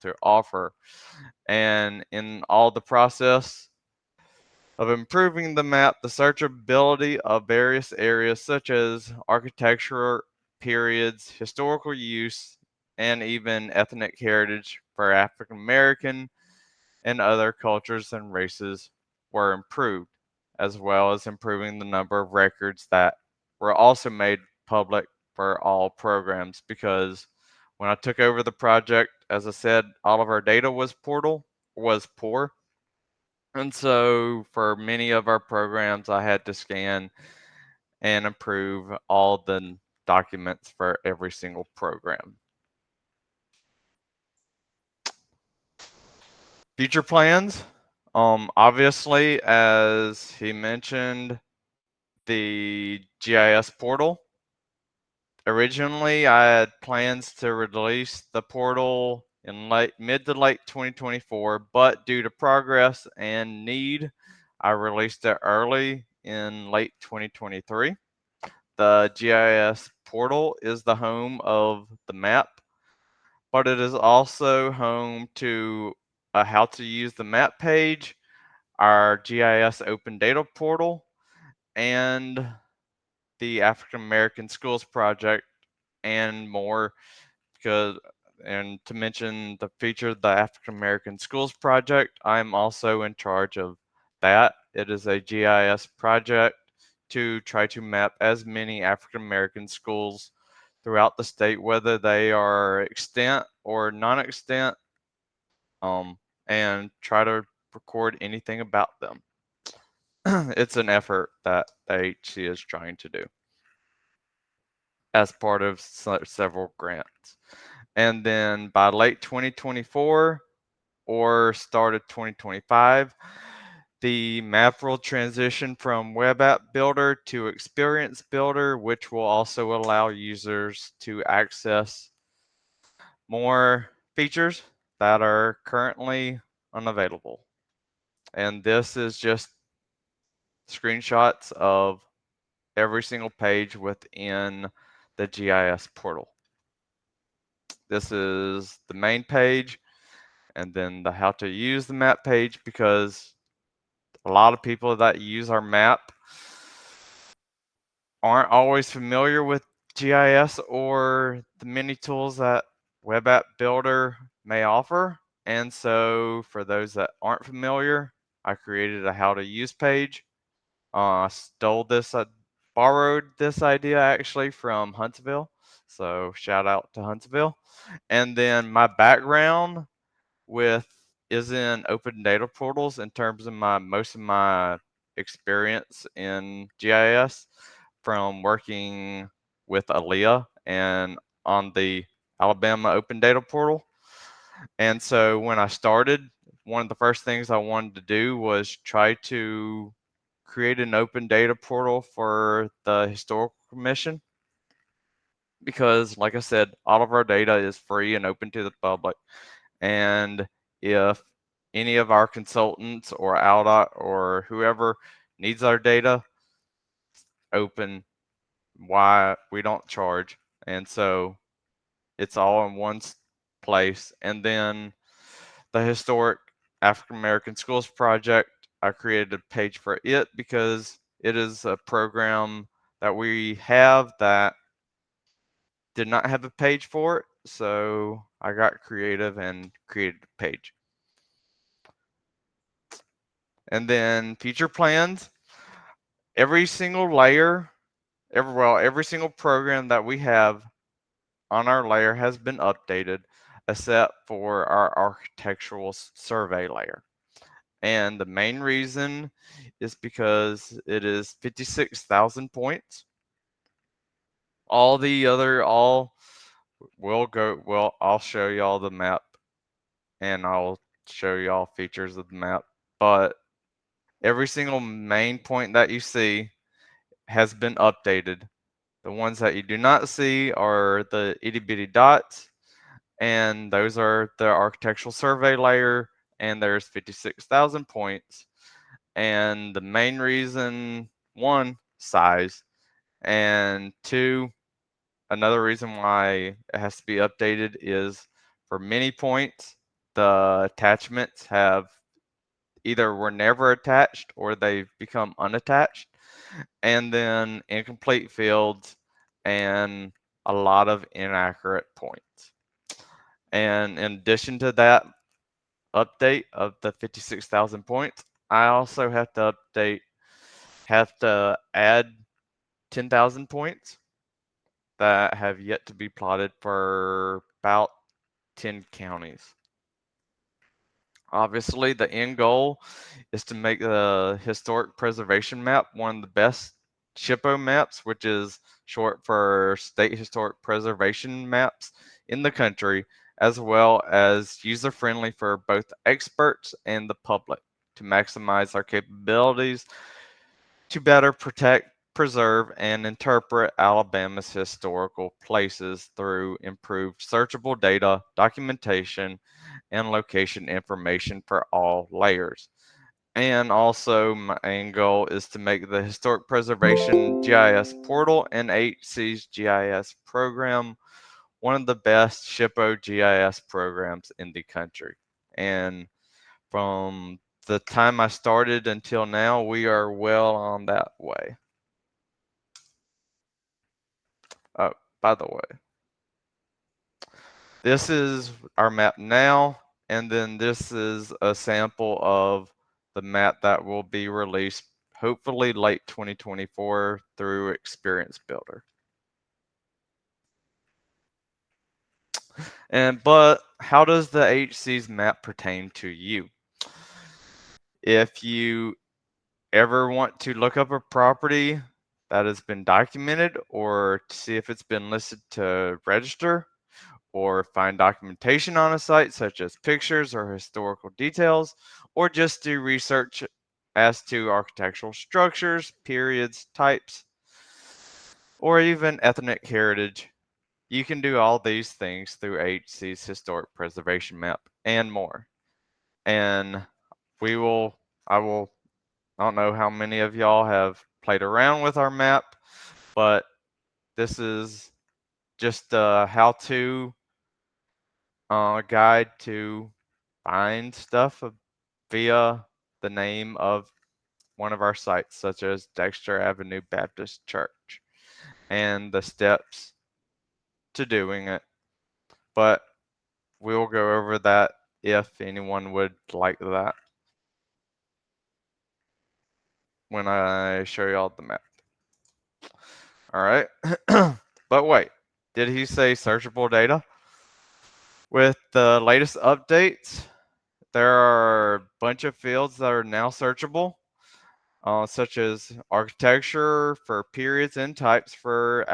to offer. And in all the process of improving the map, the searchability of various areas such as architectural periods, historical use, and even ethnic heritage for African American and other cultures and races were improved, as well as improving the number of records that were also made public for all programs. Because when I took over the project, as I said, all of our data was poor. And so for many of our programs, I had to scan and improve all the documents for every single program. Future plans. Obviously, as he mentioned, the GIS portal. Originally, I had plans to release the portal in mid to late 2024, but due to progress and need, I released it early in late 2023. The GIS portal is the home of the map, but it is also home to a how to use the map page, our GIS open data portal, and the African American Schools Project, and more. Because, and to mention the feature, the African American Schools Project, I'm also in charge of that. It is a GIS project to try to map as many African American schools throughout the state, whether they are extant or non-extant, and try to record anything about them. It's an effort that the HC is trying to do as part of several grants. And then by late 2024 or start of 2025, the map will transition from Web App Builder to Experience Builder, which will also allow users to access more features that are currently unavailable. And this is just screenshots of every single page within the GIS portal. This is the main page, and then the how to use the map page, because a lot of people that use our map aren't always familiar with GIS or the many tools that Web App Builder may offer. And so for those that aren't familiar, I created a how to use page. I borrowed this idea actually from Huntsville. So shout out to Huntsville. And then my background with is in open data portals in terms of most of my experience in GIS from working with Aaliyah and on the Alabama open data portal. And so when I started, one of the first things I wanted to do was try to create an open data portal for the historical commission, because like I said, all of our data is free and open to the public. And if any of our consultants or ALDOT or whoever needs our data, open, why we don't charge. And so it's all in one place. And then the historic African American Schools Project, I created a page for it because it is a program that we have that did not have a page for it. So I got creative and created a page. And then future plans, every single layer, every single program that we have on our layer has been updated, except for our architectural survey layer. And the main reason is because it is 56,000 points. All the other, all will go, well, I'll show y'all the map and I'll show y'all features of the map. But every single main point that you see has been updated. The ones that you do not see are the itty bitty dots, and those are the architectural survey layer, and there's 56,000 points. And the main reason, one, size, and two, another reason why it has to be updated is for many points, the attachments have either were never attached or they've become unattached, and then incomplete fields and a lot of inaccurate points. And in addition to that update of the 56,000 points, I also have to add 10,000 points that have yet to be plotted for about 10 counties. Obviously, the end goal is to make the historic preservation map one of the best SHPO maps, which is short for State Historic Preservation Maps in the country, as well as user-friendly for both experts and the public to maximize our capabilities to better protect, preserve, and interpret Alabama's historical places through improved searchable data, documentation, and location information for all layers. And also, my main goal is to make the Historic Preservation GIS portal and HC's GIS program one of the best SHPO GIS programs in the country. And from the time I started until now, we are well on that way. Oh, by the way, this is our map now, and then this is a sample of the map that will be released hopefully late 2024 through Experience Builder. But how does the HC's map pertain to you? If you ever want to look up a property that has been documented or to see if it's been listed to register, or find documentation on a site such as pictures or historical details, or just do research as to architectural structures, periods, types, or even ethnic heritage, you can do all these things through HC's Historic Preservation Map and more. And we will, I will, I don't know how many of y'all have played around with our map, but this is just a how-to guide to find stuff via the name of one of our sites, such as Dexter Avenue Baptist Church, and the steps to doing it. But we'll go over that if anyone would like that when I show y'all the map. All right. But wait, did he say searchable data? With the latest updates, there are a bunch of fields that are now searchable, such as architecture for periods and types for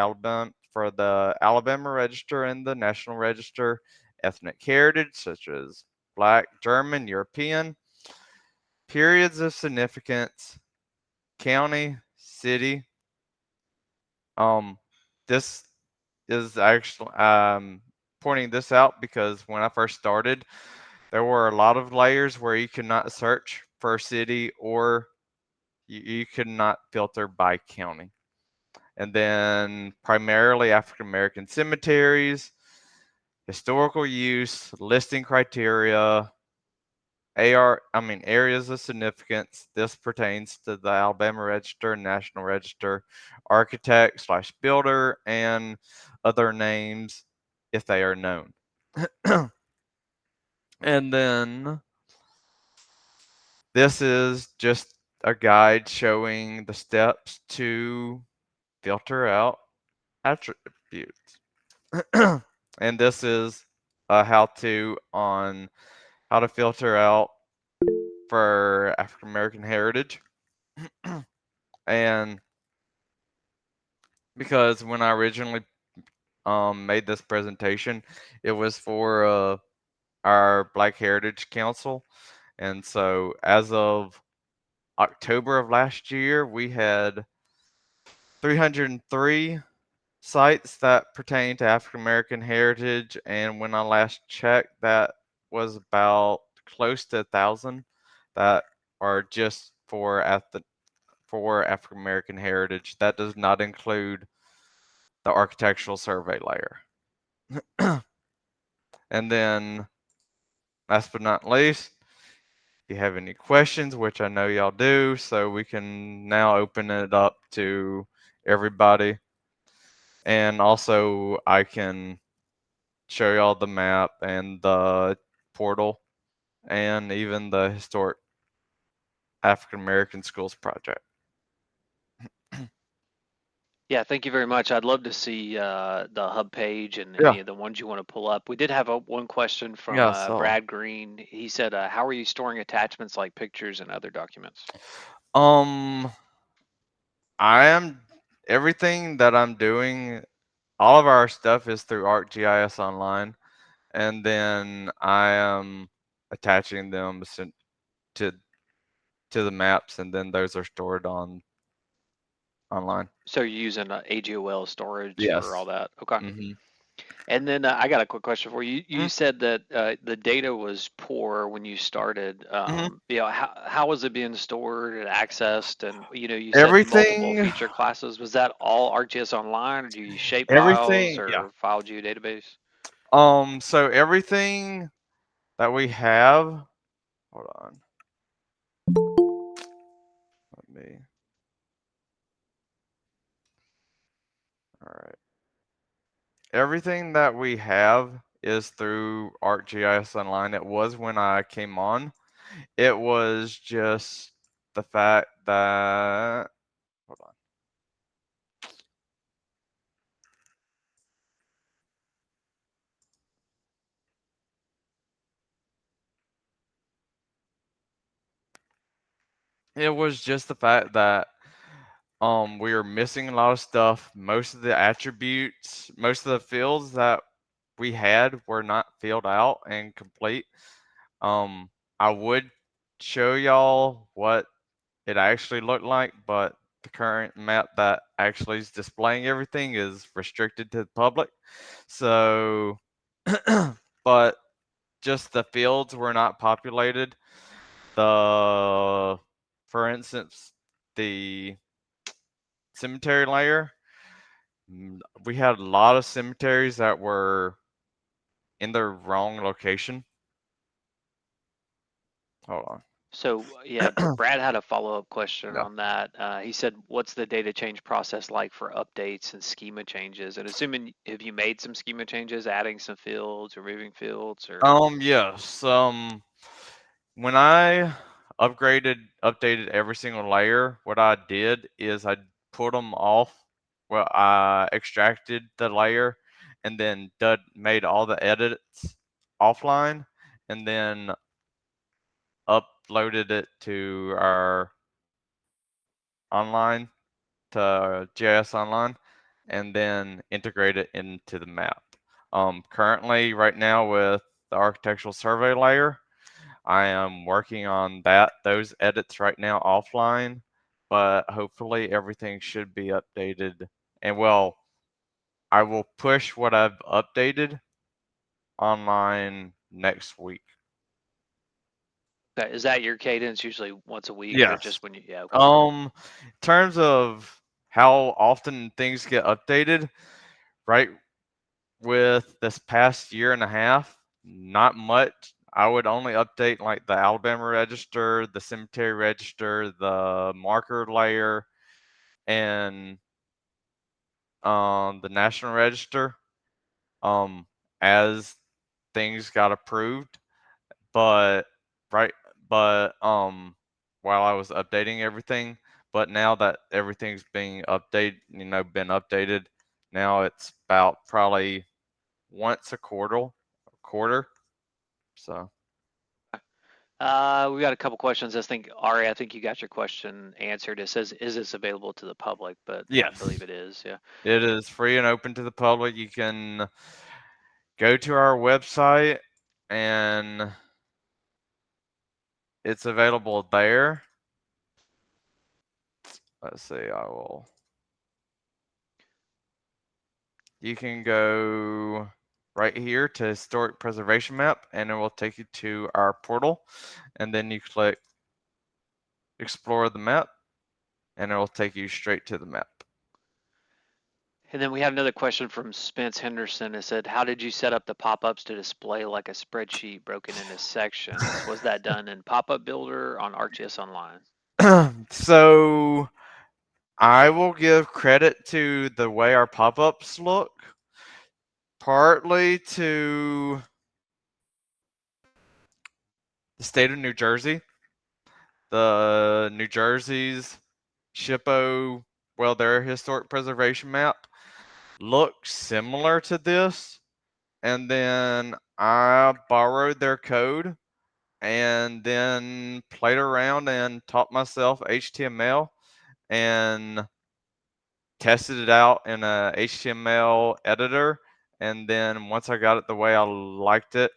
the Alabama Register and the National Register, ethnic heritage such as Black, German, European, periods of significance, county, city. This is actually pointing this out because when I first started, there were a lot of layers where you could not search for city or you could not filter by county. And then primarily African American cemeteries, historical use, listing criteria, areas of significance. This pertains to the Alabama Register, National Register, architect slash builder, and other names if they are known. And then this is just a guide showing the steps to filter out attributes. And this is a how-to on how to filter out for African American heritage. And because when I originally made this presentation, it was for our Black Heritage Council. And so as of October of last year, we had 303 sites that pertain to African American heritage. And when I last checked, that was about close to 1,000 that are just for African American heritage. That does not include the architectural survey layer. And then last but not least, if you have any questions, which I know y'all do, so we can now open it up to everybody. And also, I can show y'all the map and the portal and even the historic African American schools project. Yeah, thank you very much. I'd love to see the hub page and Yeah, any of the ones you want to pull up. We did have one question from yeah. So, Brad Green. He said, "How are you storing attachments like pictures and other documents?" um, I am everything that I'm doing. All of our stuff is through ArcGIS Online, and then I am attaching them to to the maps, and then those are stored on online. So you're using AGOL storage for all Yes. that. Okay. Mm-hmm. And then I got a quick question for you. You Mm-hmm. said that the data was poor when you started. Mm-hmm. How was it being stored and accessed? And you said multiple Everything, feature classes. Was that all ArcGIS Online, or do you use shape files everything. Yeah. or file geodatabase? So everything that we have. Hold on. Let me. All right. Everything that we have is through ArcGIS Online. It was when I came on. It was just the fact that hold on. It was just the fact that we were missing a lot of stuff. Most of the attributes, most of the fields that we had were not filled out and complete. Um I would show y'all what it actually looked like, but the current map that actually is displaying everything is restricted to the public. So, but just the fields were not populated. The, for instance, the cemetery layer, we had a lot of cemeteries that were in the wrong location. Hold So yeah, on. Brad had a follow-up question Yeah. on that. He said, "What's the data change process like for updates and schema changes?" And assuming have you made some schema changes, adding some fields, removing fields, or Yes. When I updated every single layer, what I did is I put them off. Well, I extracted the layer and then made all the edits offline, and then uploaded it to our online to JS Online, and then integrate it into the map. Currently, right now with the architectural survey layer, I am working on those edits right now offline, but hopefully everything should be updated. And well, I will push what I've updated online next week. is that your cadence usually once a week or Yes. just when you? Yeah, okay. In terms of how often things get updated, right with this past year and a half, not much. I would only update like the Alabama register, the cemetery register, the marker layer, and the national register um, as things got approved. But right, but while I was updating everything, but now that everything's being updated, been updated, now it's about probably once a quarter. So We got a couple questions. Ari, I think you got your question answered. It says, "Is this available to the public?" But I believe yes, it is. Yeah. it is free and open to the public. You can go to our website and it's available there. Let's see, you can go right here to historic preservation map and it will take you to our portal, and then you click explore the map and it will take you straight to the map. And then we had another question from Spence Henderson. It said, how did you set up the pop-ups to display like a spreadsheet broken into sections? Was that done in Pop-up Builder on ArcGIS Online? So I will give credit to the way our pop-ups look, partly to the state of New Jersey. The New Jersey's SHPO, well, their historic preservation map looks similar to this. And then I borrowed their code and then played around and taught myself HTML and tested it out in a HTML editor. And then once I got it the way I liked it,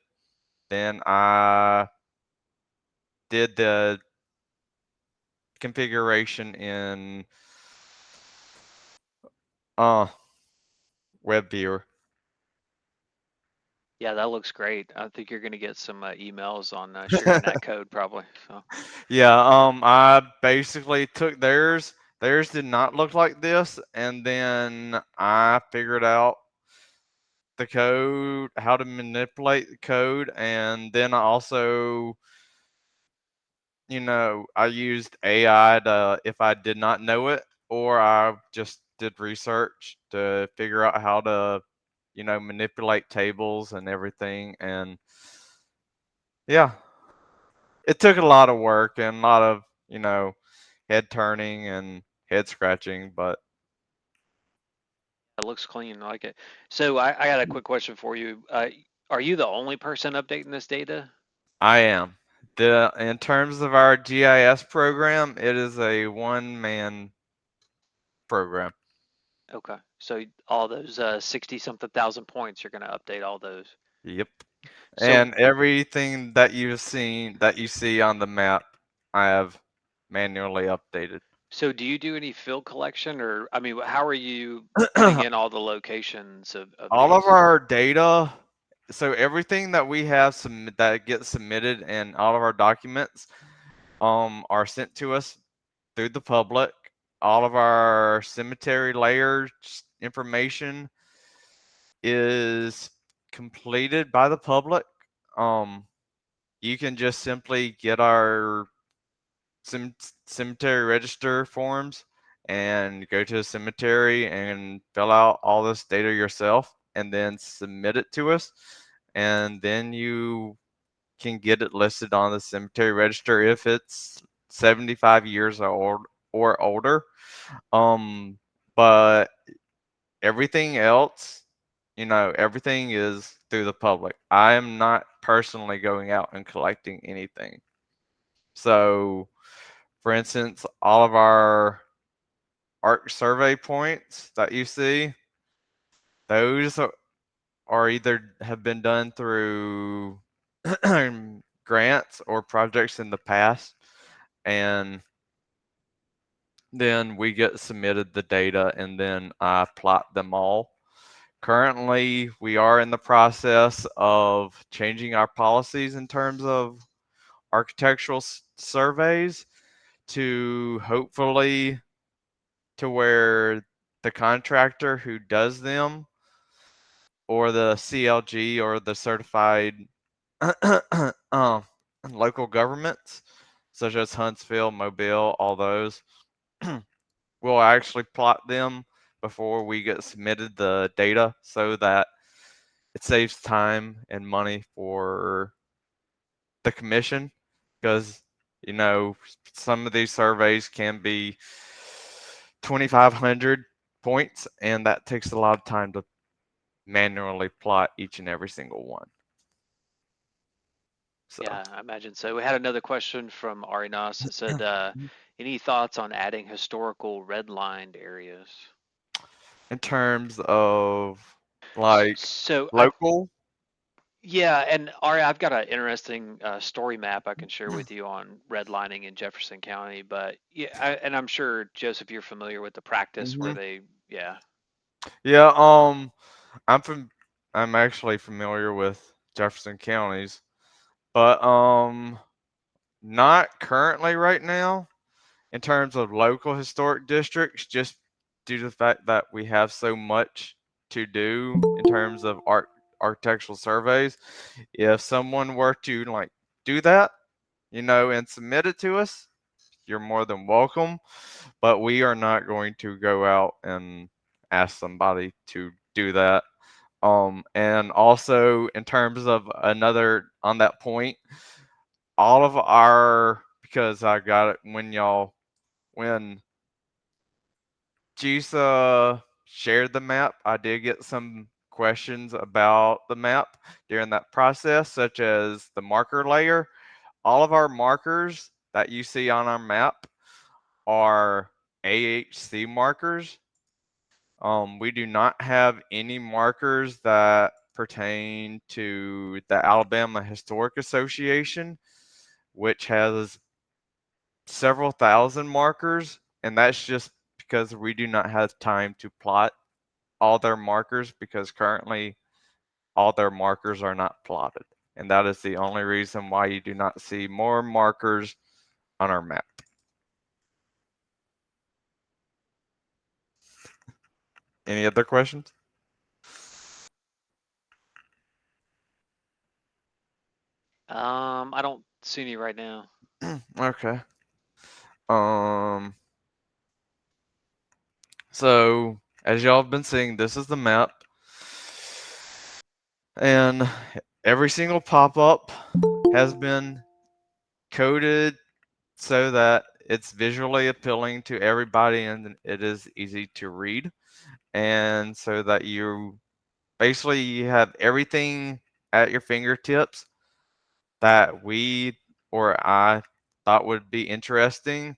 then I did the configuration in uh web viewer. Yeah, that looks great. I think you're going to get some emails on sharing that code probably. So Yeah, I basically took theirs. Theirs did not look like this, and then I figured out the code, how to manipulate the code, and then I also, I used AI to, if I did not know it, or I just did research to figure out how to, manipulate tables and everything. And yeah, it took a lot of work and a lot of, head turning and head scratching, but it looks clean. I like it. So I got a quick question for you. Are you the only person updating this data? I am. In terms of our GIS program, it is a one man program. Okay. So all those 60 something thousand points, you're going to update all those. Yep. So And everything that you've seen that you see on the map, I have manually updated. so do you do any field collection or I mean, how are you putting in all the locations of All of these? our data, so everything that we have that gets submitted and all of our documents are sent to us through the public. All of our cemetery layers information is completed by the public. Um, you can just simply get our cemetery register forms and go to a cemetery and fill out all this data yourself and then submit it to us. And then you can get it listed on the cemetery register if it's 75 years old or older. But everything else, everything is through the public. I am not personally going out and collecting anything. So, for instance, all of our ARC survey points that you see, those are either have been done through grants or projects in the past, and then we get submitted the data and then I plot them all. Currently, we are in the process of changing our policies in terms of architectural surveys to hopefully to where the contractor who does them or the CLG or the certified um, local governments such as Huntsville, Mobile, all those we'll actually plot them before we get submitted the data so that it saves time and money for the commission because some of these surveys can be 2,500 points and that takes a lot of time to manually plot each and every single one. So Yeah, I imagine so. We had another question from Arinas that said, any thoughts on adding historical redlined areas? in terms of like So I've local. yeah, and Ari, I've got an interesting story map I can share with you on redlining in Jefferson County. But yeah, and I'm sure Joseph, you're familiar with the practice where Mhm. they, yeah, Yeah, I'm from I'm actually familiar with Jefferson counties, but not currently right now in terms of local historic districts, just due to the fact that we have so much to do in terms of architectural surveys. If someone were to like do that, and submit it to us, you're more than welcome. But we are not going to go out and ask somebody to do that. And also in terms of another on that point, all of our because I got it when GISAA shared the map, I did get some questions about the map during that process, such as the marker layer. All of our markers that you see on our map are AHC markers. We do not have any markers that pertain to the Alabama Historic Association, which has several thousand markers, and that's just because we do not have time to plot all their markers because currently all their markers are not plotted. And that is the only reason why you do not see more markers on our map. Any other questions? I don't see any right now. Okay. Um, so as y'all have been seeing, this is the map. And every single pop-up has been coded so that it's visually appealing to everybody and it is easy to read. And so that you have everything at your fingertips that we or I thought would be interesting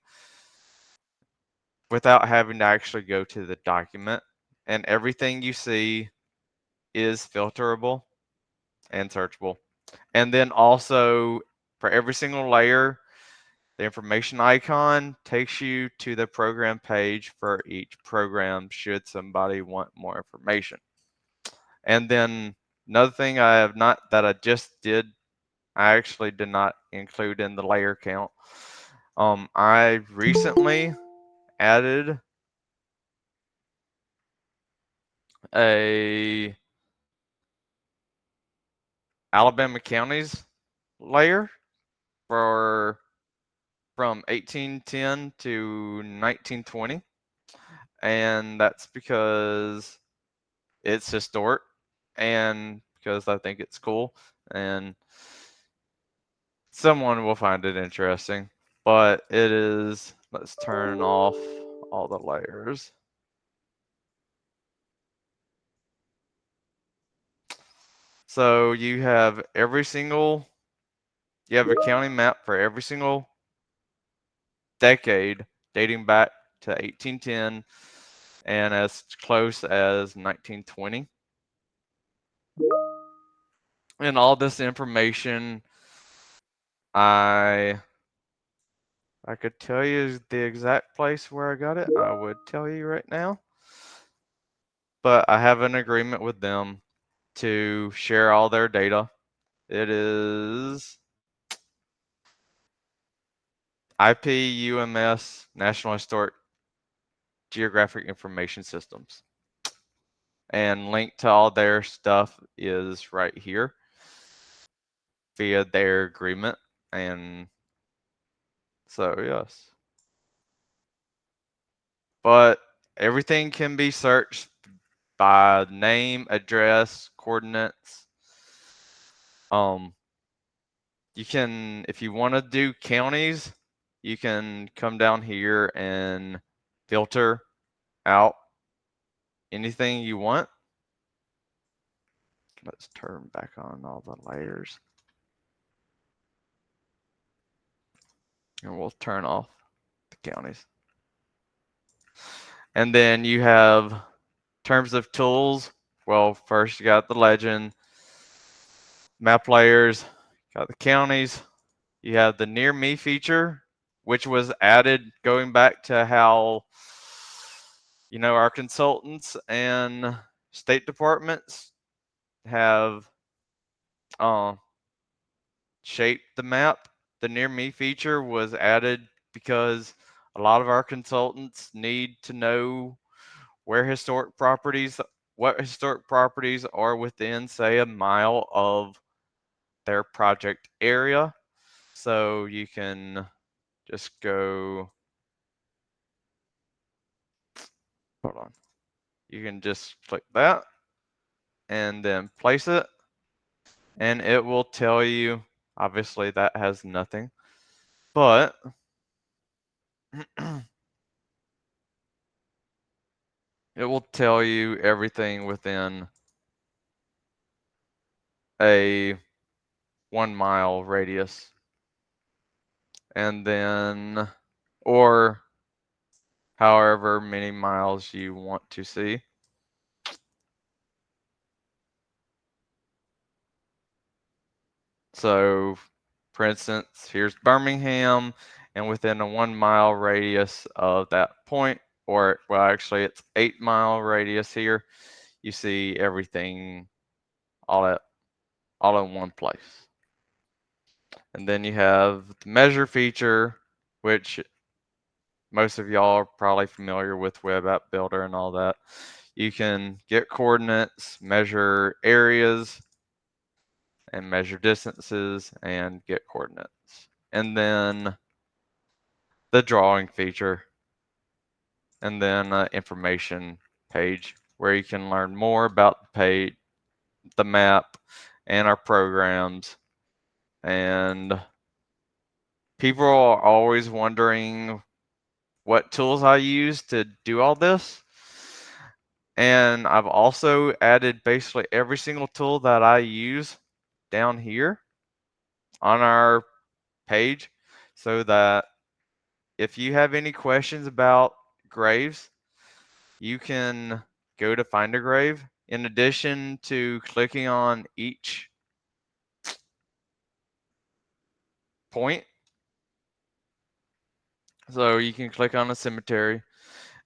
without having to actually go to the document. And everything you see is filterable and searchable. And then also for every single layer, the information icon takes you to the program page for each program should somebody want more information. And then another thing I have not that I just did, I actually did not include in the layer count. I recently added a Alabama counties layer for from 1810 to 1920, and that's because it's historic and because I think it's cool and someone will find it interesting. But it is, let's turn off all the layers. So you have a county map for every single decade dating back to 1810 and as close as 1920. And all this information, I I could tell you the exact place where I got it. I would tell you right now. But I have an agreement with them to share all their data. It is IPUMS National Historic Geographic Information Systems. And link to all their stuff is right here via their agreement. And so, yes. But everything can be searched by name, address, coordinates. Um, you can, if you want to do counties, you can come down here and filter out anything you want. Let's turn back on all the layers. And we'll turn off the counties. And then you have terms of tools. Well, first you got the legend, map layers, got the counties. You have the near me feature, which was added going back to how, our consultants and state departments have uh, shaped the map. The near me feature was added because a lot of our consultants need to know where historic properties, what historic properties are within, say, a mile of their project area. So you can just go, hold on, you can just click that and then place it, and it will tell you, obviously that has nothing, but it will tell you everything within a 1 mile radius. And then, or however many miles you want to see. So, for instance, here's Birmingham, and within a 1 mile radius of that point, or well, actually, it's 8 mile radius here, you see everything all in one place. And then you have the measure feature, which most of y'all are probably familiar with Web App Builder and all that. You can get coordinates, measure areas, and measure distances and get coordinates. And then the drawing feature, and then information page where you can learn more about the page, the map, and our programs. And people are always wondering what tools I use to do all this. And I've also added basically every single tool that I use down here on our page so that if you have any questions about graves, you can go to find a grave. In addition to clicking on each point, so you can click on a cemetery,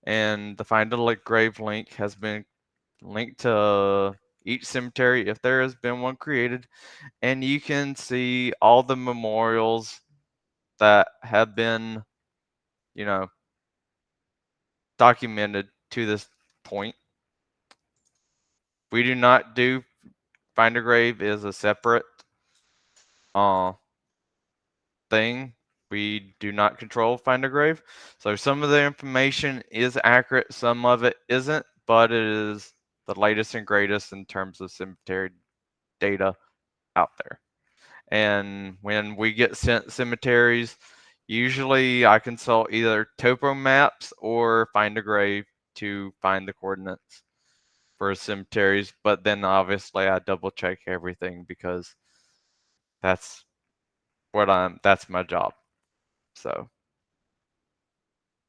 and the find a grave link has been linked to each cemetery if there has been one created, and you can see all the memorials that have been, you know, documented to this point. We do not do find a grave is a separate uh thing. We do not control find a grave. So some of the information is accurate, some of it isn't, but it is the latest and greatest in terms of cemetery data out there. And when we get sent cemeteries, usually I consult either topo maps or find a grave to find the coordinates for cemeteries, but then obviously I double check everything because that's that's my job. So,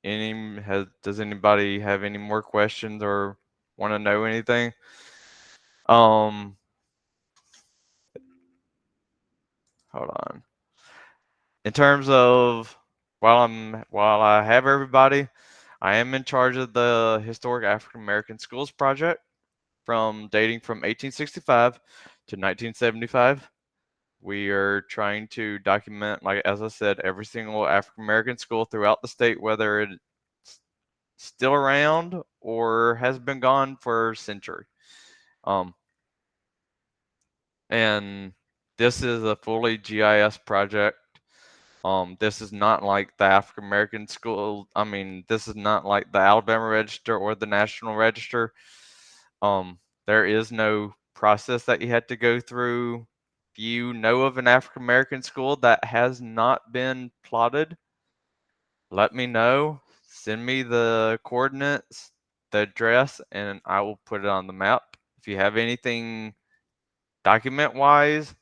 does anybody have any more questions or want to know anything? Um, hold on. In terms of while I have everybody, I am in charge of the Historic African American Schools project from dating from 1865 to 1975. We are trying to document, like as I said, every single African American school throughout the state, whether it's still around or has been gone for a century. Um, and this is a fully GIS project. This is not like the African American school. I mean, this is not like the Alabama Register or the National Register. There is no process that you had to go through. If you know of an African American school that has not been plotted, let me know. Send me the coordinates, the address, and I will put it on the map. If you have anything document wise,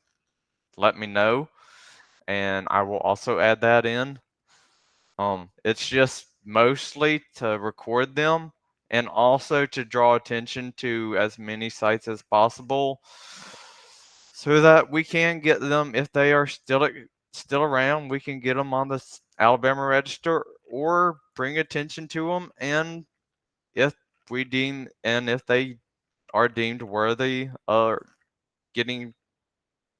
let me know, and I will also add that in. It's just mostly to record them and also to draw attention to as many sites as possible so that we can get them if they are still around. We can get them on the Alabama Register or bring attention to them, and if if they are deemed worthy of getting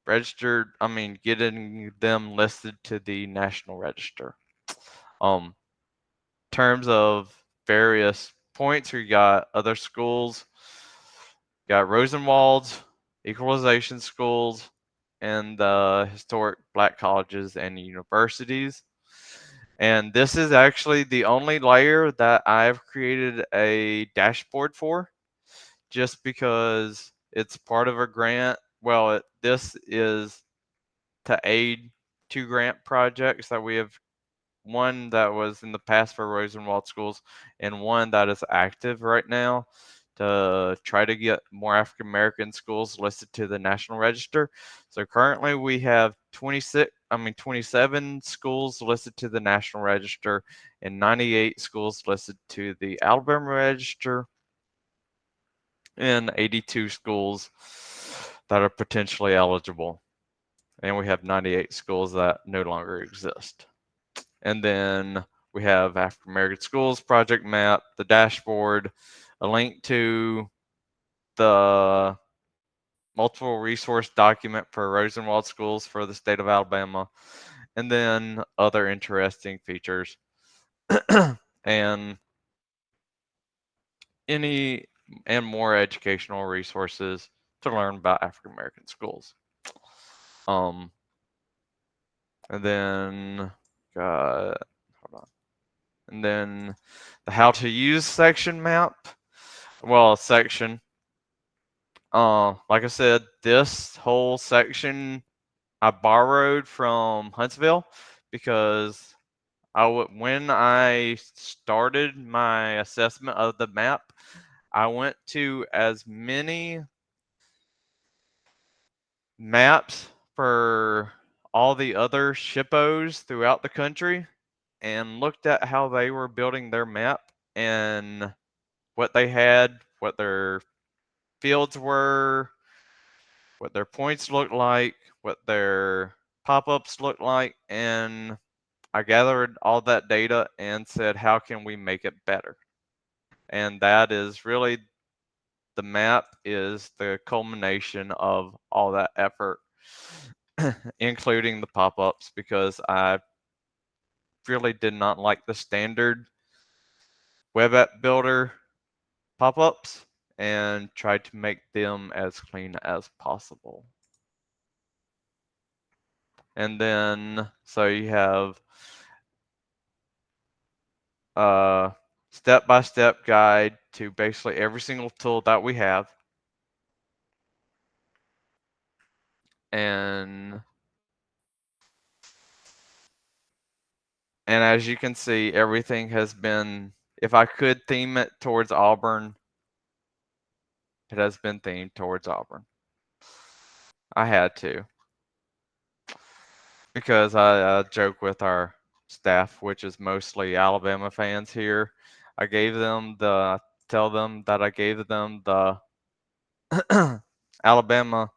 registered, I mean getting them listed to the National Register. Um, terms of various points, we got other schools, got Rosenwald's, equalization schools, and the historic black colleges and universities. And this is actually the only layer that I've created a dashboard for, just because it's part of a grant. Well, this is to aid two grant projects that we have, one that was in the past for Rosenwald schools and one that is active right now to try to get more African American schools listed to the National Register. So currently we have 27 schools listed to the National Register and 98 schools listed to the Alabama Register and 82 schools that are potentially eligible. And we have 98 schools that no longer exist. And then we have African American Schools project map, the dashboard, a link to the multiple resource document for Rosenwald schools for the state of Alabama, and then other interesting features and any and more educational resources to learn about African American schools. Um, and then got hold on. And then the how to use section map. Well, section. Like I said, this whole section I borrowed from Huntsville because when I started my assessment of the map, I went to as many maps for all the other SHPOs throughout the country and looked at how they were building their map and what they had, what their fields were, what their points looked like, what their pop-ups looked like, and I gathered all that data and said, how can we make it better? And that is really, the map is the culmination of all that effort, including the pop-ups, because I really did not like the standard web app builder pop-ups and tried to make them as clean as possible. And then, so you have a step-by-step guide to basically every single tool that we have. And as you can see, everything has been, if I could theme it towards Auburn, it has been themed towards Auburn. I had to, because I joke with our staff, which is mostly Alabama fans here. I gave them tell them that I gave them the Alabama,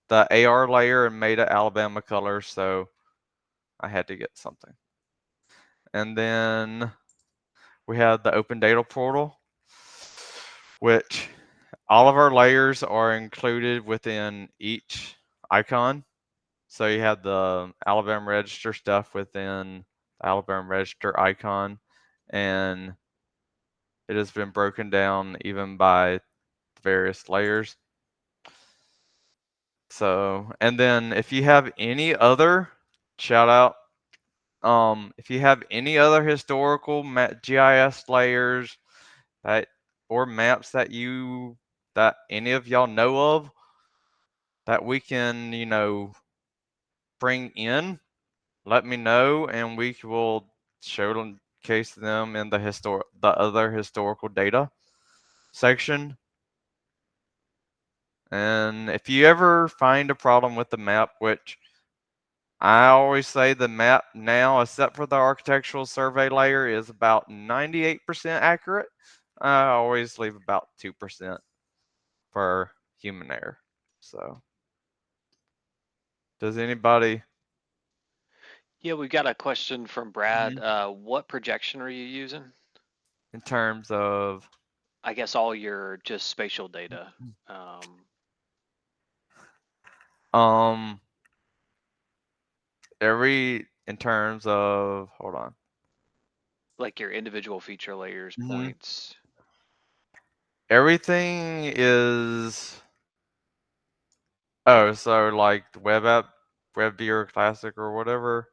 the AR layer and made it Alabama colors, so I had to get something. And then we have the open data portal, which all of our layers are included within each icon. So you have the Alabama Register stuff within the Alabama Register icon, and it has been broken down even by various layers. So, and then if you have any other, shout out, if you have any other historical GIS layers that or maps that any of y'all know of that we can, bring in, let me know and we will showcase them in the other historical data section. And if you ever find a problem with the map, which I always say the map now, except for the architectural survey layer, is about 98% accurate, I always leave about 2% for human error. So, does anybody? Yeah, we've got a question from Brad. Mhm. What projection are you using? In terms of, I guess all your just spatial data, um, in terms of, hold on. like your individual feature layers, Hmm. points. everything is. Oh, so like the web app, web viewer classic or whatever.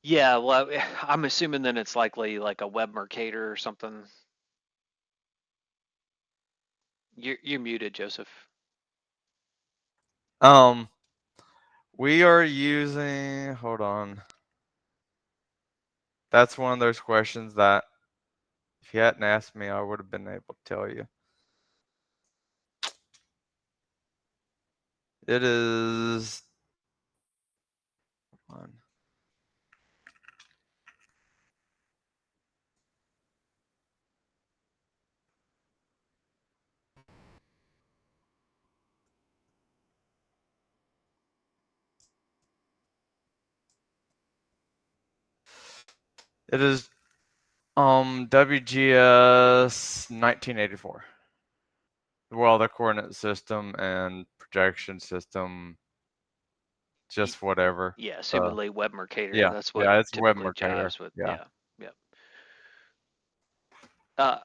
Yeah, well, I'm assuming then it's likely like a web Mercator or something. You're muted, Joseph. Um, we are using. Hold on. That's one of those questions that if you hadn't asked me, I would have been able to tell you. It is. Hold on. It is WGS 1984. Well, the coordinate system and projection system, Y- just whatever. Yeah, The assumedly web Mercator. yeah, That's what yeah, it's web typically Mercator. jives with. Yeah. Yeah, yep. Uh,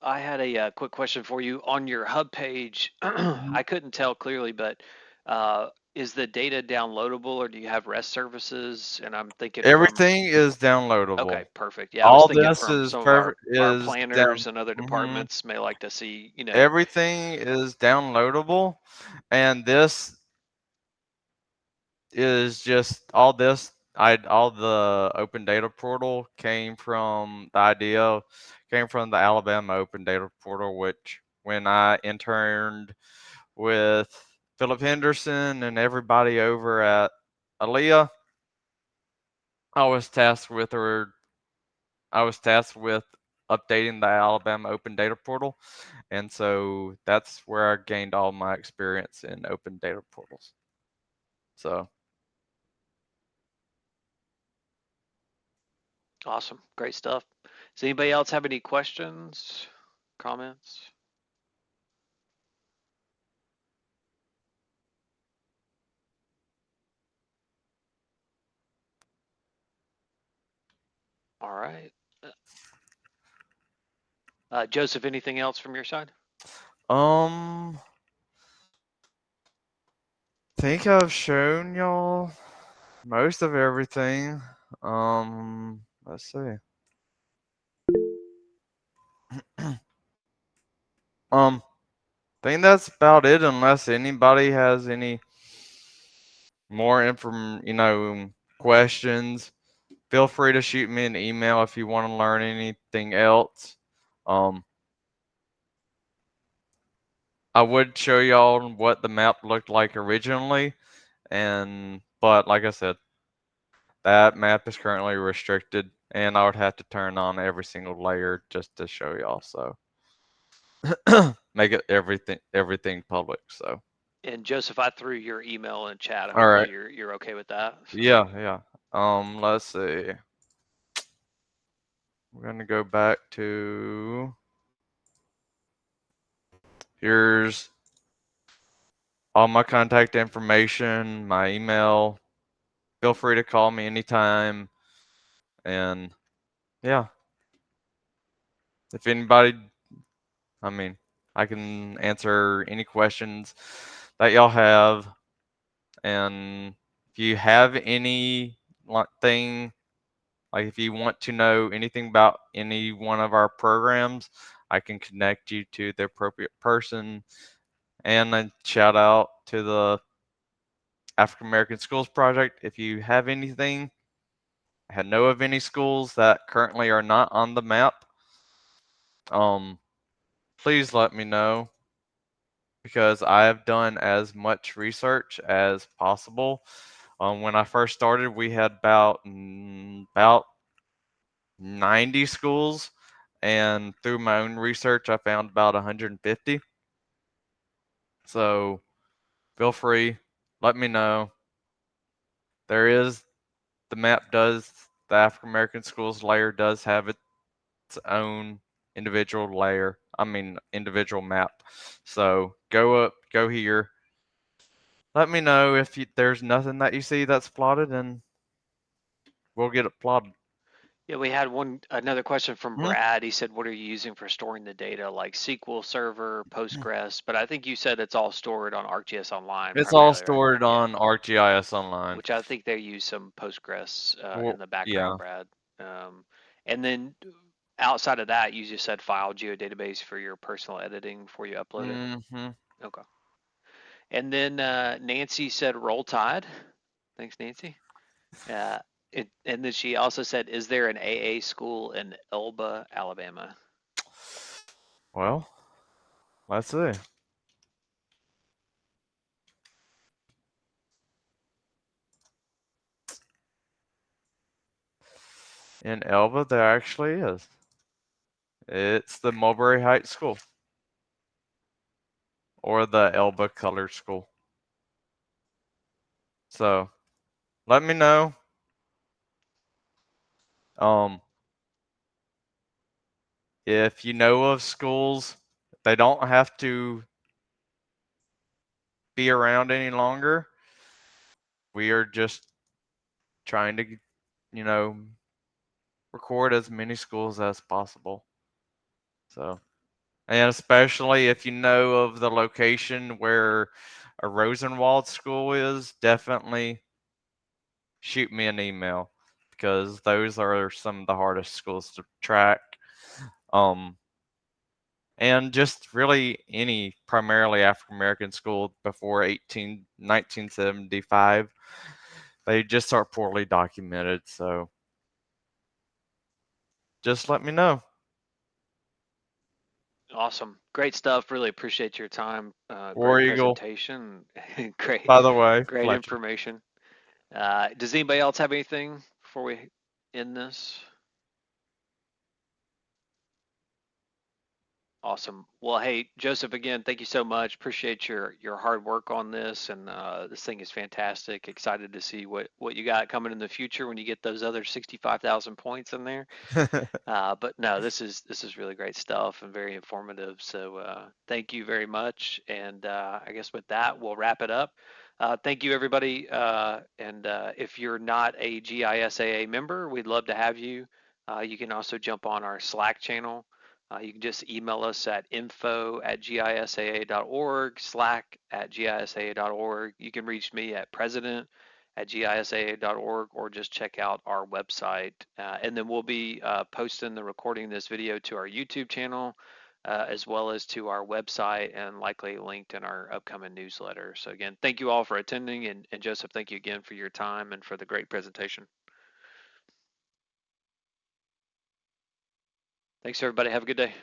I had a quick question for you on your hub page. Mhm. I couldn't tell clearly, but uh, is the data downloadable or do you have REST services? And I'm thinking from, Everything is downloadable. okay, perfect. Yeah, I was All thinking this from is some of our perfect is down. planners and other Mhm. departments may like to see, Everything is downloadable, and this is just all this. I all the open data portal came from the idea came from the Alabama open data portal, which when I interned with Philip Henderson and everybody over at Aaliyah, I was tasked with or I was tasked with updating the Alabama open data portal, and so that's where I gained all my experience in open data portals. So awesome, great stuff. Does anybody else have any questions, comments? All right. Joseph, anything else from your side? um think I've shown y'all most of everything. Let's see. um, think that's about it. Unless anybody has any more questions, feel free to shoot me an email if you want to learn anything else. Um, I would show y'all what the map looked like originally, and but like I said, that map is currently restricted, and I would have to turn on every single layer just to show y'all. So make it everything public. So And Joseph, I threw your email in chat. all Hopefully right, you're okay with that. So yeah, yeah. Let's see. We're gonna go back to here's all my contact information, my email. Feel free to call me anytime, and yeah, if anybody, I mean, I can answer any questions that y'all have. And if you have any thing, like if you want to know anything about any one of our programs, I can connect you to the appropriate person. And a shout out to the African American Schools Project. If you have anything, know of any schools that currently are not on the map, um, please let me know because I have done as much research as possible. When I first started, we had about 90 schools, and through my own research, I found about 150. So feel free, let me know. There is the African American schools layer does have its own individual layer. I mean, individual map. So go here. Let me know if there's nothing that you see that's plotted, and we'll get it plotted. Yeah, we had another question from Mhm. Brad. He said, "What are you using for storing the data, like SQL Server, Postgres?" But I think you said it's all stored on ArcGIS Online It's all primarily, right? stored Yeah, on ArcGIS Online. which I think they use some Postgres Well, in the background, yeah. Brad. Um, and then outside of that, you just said file geodatabase for your personal editing before you upload it. Hmm. Okay. And then Nancy said, "Roll Tide." Thanks, Nancy. Uh, and then she also said, "Is there an AA school in Elba, Alabama?" Well, let's see. In Elba, there actually is. It's the Mulberry Heights School or the Elba Color School. So let me know. Um, if you know of schools, they don't have to be around any longer. We are just trying to, you know, record as many schools as possible. So, and especially if you know of the location where a Rosenwald school is, definitely shoot me an email because those are some of the hardest schools to track. Um, and just really any primarily African American school before 1975, they just are poorly documented. So just let me know. Awesome. Great stuff. Really appreciate your time. War Great Eagle, presentation. Great, by the way, great pleasure. information. Does anybody else have anything before we end this? Awesome. Well, hey, Joseph, again, thank you so much. Appreciate your hard work on this, and this thing is fantastic. Excited to see what you got coming in the future when you get those other 65,000 points in there. But no, this is really great stuff and very informative. So thank you very much. And I guess with that, we'll wrap it up. Thank you, everybody. And if you're not a GISAA member, we'd love to have you. You can also jump on our Slack channel. You can just email us at info@gisaa.org, slack@gisaa.org. You can reach me at president@gisaa.org, or just check out our website. And then we'll be posting the recording of this video to our YouTube channel, as well as to our website, and likely linked in our upcoming newsletter. So again, thank you all for attending, and Joseph, thank you again for your time and for the great presentation. Thanks, everybody. Have a good day.